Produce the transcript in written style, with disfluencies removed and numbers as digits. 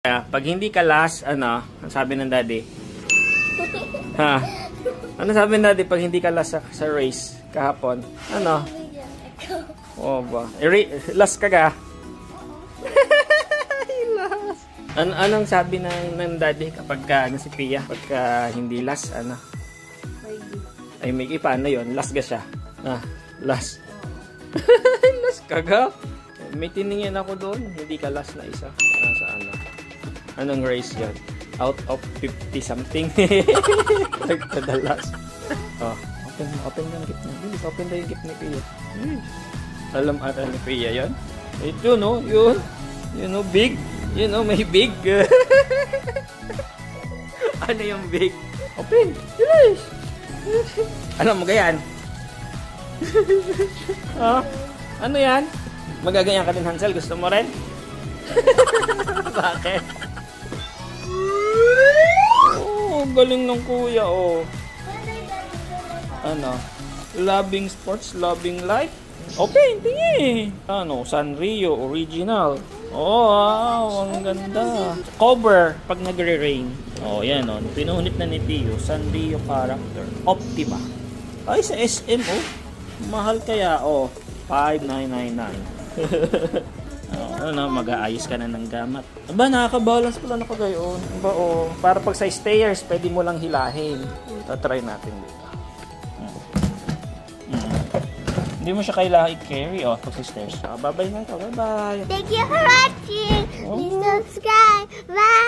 Pag hindi ka last, ano, ang sabi ng daddy? Ha? Ano sabi ng daddy pag hindi ka last sa race kahapon? Ano? Oh ba? Last ka ga? Last. Anong sabi ng daddy kapag si Pia? Pagka hindi last, ano? Ay, may paano yun? Last ka siya. Ah, last. Last ka ga? May tiningin ako doon. Hindi ka last na isa. Sa ano? Anong race yun? Out of 50 something. Nagkadalas. Oh, open yung gift niya. Bilis, open na yung gift ni Pia. Alam ata ni Pia yun? Ito no, yun. You know, big. You know, may big. Ano yung big? Open. Bilis. Ano mo ganyan? Oh, ano yan? Magaganyan ka din, Hansel? Gusto mo rin? Bakit? Oh, galing ng kuya, oh. Ano? Loving sports, loving life. Open, tingin. Ano? Sanrio original. Oh, wow, ang ganda. Cover pag nagre-rain. Oh, yan, oh. Pinunit na ni Tio. Sanrio character. Optima. Ay, sa SM, oh. Mahal kaya, oh. 5,999. Ano, mag-aayos ka na ng gamat. Aba, nakaka-balance pala na kagayon. Aba, oh. Para pag sa stairs, pwede mo lang hilahin. Tatry natin dito. Hindi mo siya kailangan i-carry, oh, pag sa stairs. Bye-bye na ito. Bye-bye. Thank you for watching. Please subscribe. Bye.